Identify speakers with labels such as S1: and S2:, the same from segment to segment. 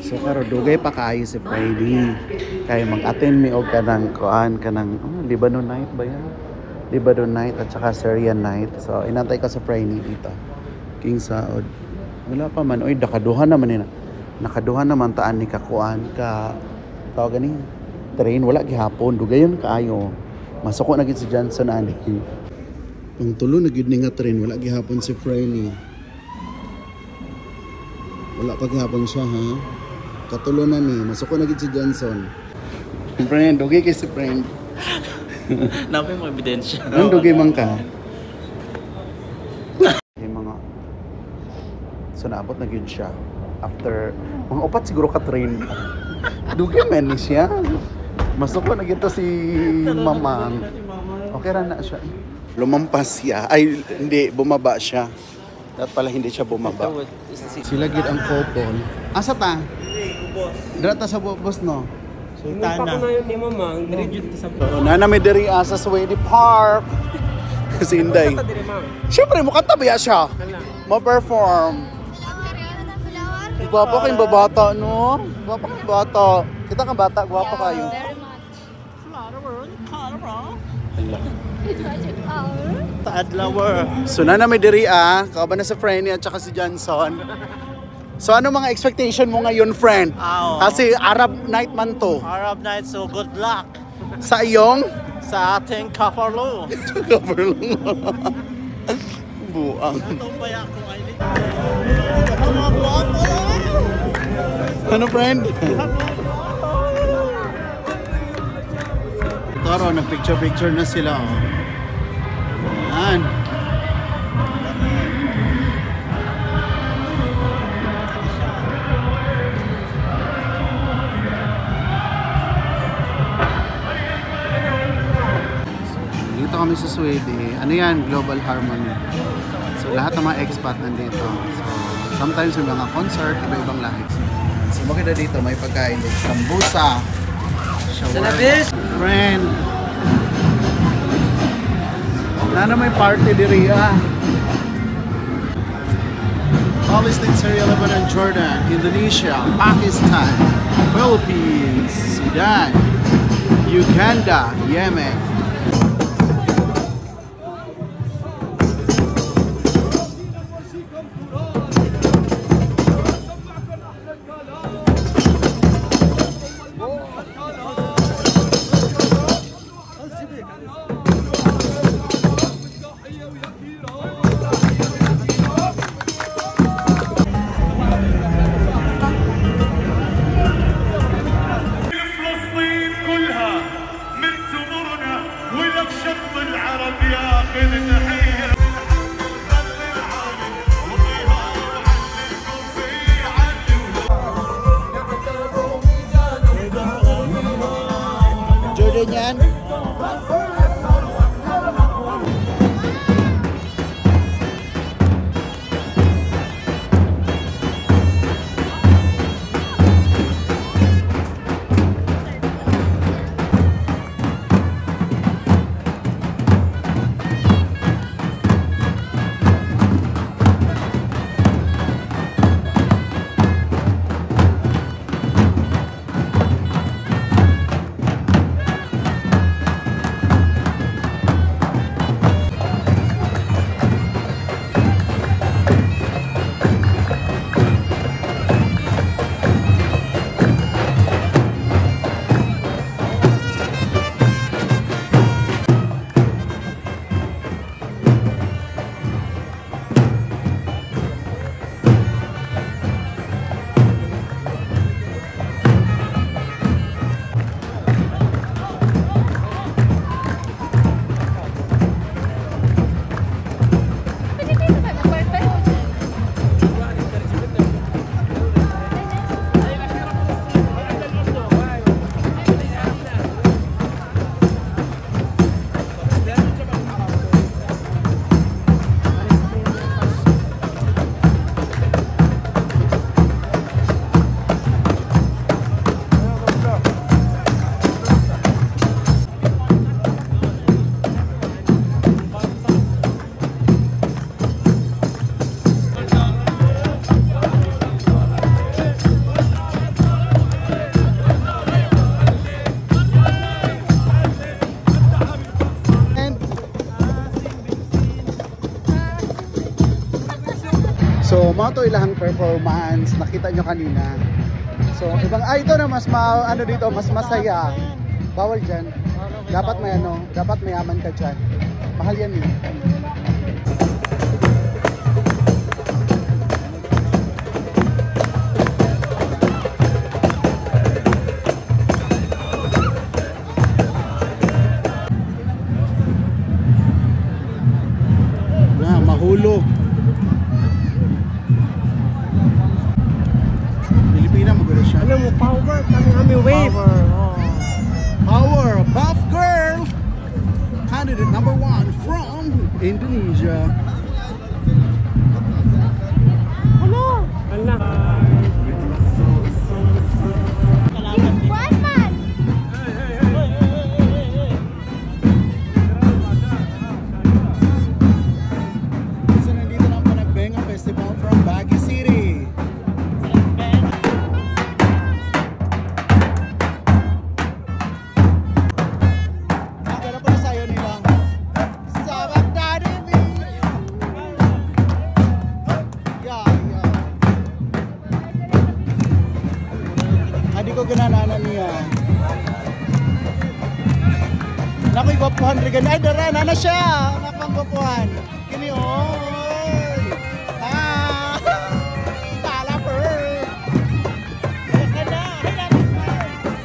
S1: So karo dugay pa kaayo si Friday. Kay mag-attend mi og kanang Lebanon night ba yan? Lebanon night at saka Syrian night. So inantay ko sa Friday dito. King Saud. Wala pa man oy nakaduha naman nina. Nakaduha naman taan ni kakuan ka tawag gani train wala gihapon dugayon kaayo. Masuko na gid si Johnson ani. Ang tulo na gid ni nga train wala gihapon si Friday. Wala pa gihapon siya ha. Katulo na ni, masuko na gid si Johnson. Friend, dugay kay si friend.
S2: Napay mo ebidensya.
S1: Ang dugay man ka. Yung mga so naabot na gid siya. After mga upat siguro ka train. Dugay man ni siya. Masuko na gid to si Mamang. Okay ra na siya. Lumampas siya. Ay hindi bumaba siya. Dapat pala hindi siya bumaba. Sila gid ang couple. Asa ta? Dira ta sa boss no.
S2: Sultana. Hindi pa ko na yun ni Mamang. Dirigid sa
S1: Nana may diri asa sa Swedy Park. Kasi Inday. Siyempre mukanta ba siya? Ma-perform. Gwapo kayong babata no? Gwapo kayong bata. Kita kang bata, gwapo kayo.
S2: Taadlawer.
S1: So nana may diri kauban na sa friend niya at saka si Johnson. So ano mga expectation mo ngayon, friend? Kasi Arab night man to.
S2: Arab night, so good luck.
S1: Sa iyong?
S2: Sa ating kaparlo.
S1: Kaparlo. Buang. Ano, friend? Taro, nag-picture-picture na sila. Yan. Dito kami sa Sweden. Ano yan? Global Harmony. So lahat ng mga expat nandito. So sometimes may mga concert, iba-ibang lahi. So makita dito may pagkain dito. Sambusa. Shawarma. Friend. Nana may party diri Palestine, Syria, Lebanon, Jordan, Indonesia, Pakistan, Philippines, Sudan, Uganda, Yemen. Jordan yan. to ilang performance. Nakita nyo kanina. So, ibang ito na mas ano dito, mas masaya. Bawal dyan. Dapat may ano, dapat mayaman ka dyan. Mahal yan eh. Mahulog. Pilipina maganda siya.
S2: Ano mo, power, kami wave.
S1: Power, buff girl. Candidate number 1 from Indonesia.
S2: Ano?
S1: So nandito na ang Panagbenga Festival from Baguio City. Nakakala pa na sayo nila. Sabak daddy me. Adi ko gananana niya. Nakoy gwapuhan rin ganyan. Ay, dara, nana siya. Napang gwapuhan. Kini, oy. Ah. Tala, per.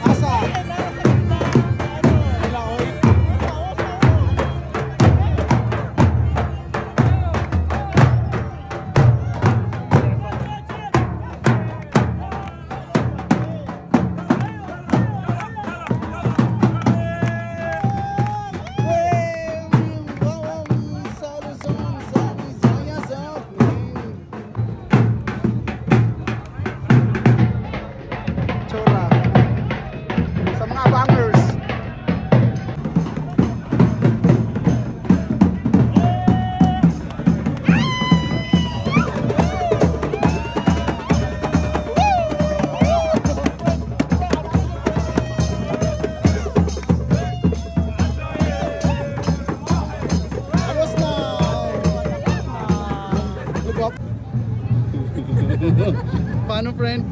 S1: Asa? Wala, oy. Tsura. Sa mga bangers. Ayos na. Look up. Paano, friend?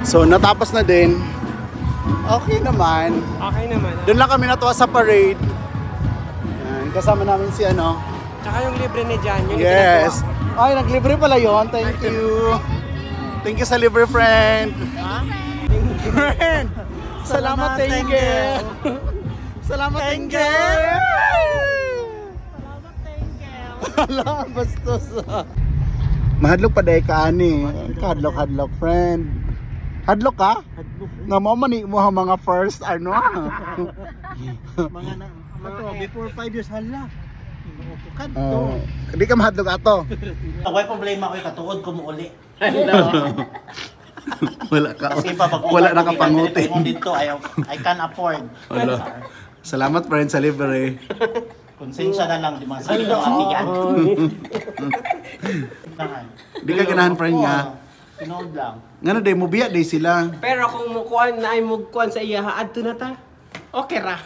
S1: So natapos na din. Okay naman.
S2: Okay naman.
S1: Doon lang kami natuwa sa parade. Yan, kasama namin si ano.
S2: Tsaka yung libre ni Jan. Yung
S1: Yes. Ay, naglibre pala yon. Thank you. Thank you sa libre friend. Friend. Salamat, thank you. Salamat, thank you. Ala, bastos. Mahadlok pa dahi ka ani. Hadlok, friend. Hadlok ka? Nga mo mani mo ang mga first ano.
S2: Mga before 5 years hala.
S1: Hindi ka mahadlok ato.
S2: Away problema ko katuod ko mo uli.
S1: Wala ka.
S2: Kasi pa pag
S1: Wala nakapanguti.
S2: dito I can afford.
S1: Wala. Salamat friend sa libre.
S2: Konsensya na lang di mga salita atiyan.
S1: Di ka ganahan friend nga.
S2: Tinood lang.
S1: Ngano day mo biya day sila.
S3: Pero kung mukuan na ay mukuan sa iya, adto na ta. Okay ra.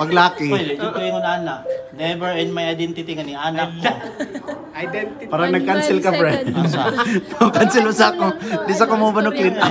S1: Pag lucky.
S2: Well, ito yung ana. Never in my identity nga ni anak mo.
S3: Identity.
S1: Parang nag-cancel ka friend. Cancel mo sa ako. Di sa ko mo ba no clean up.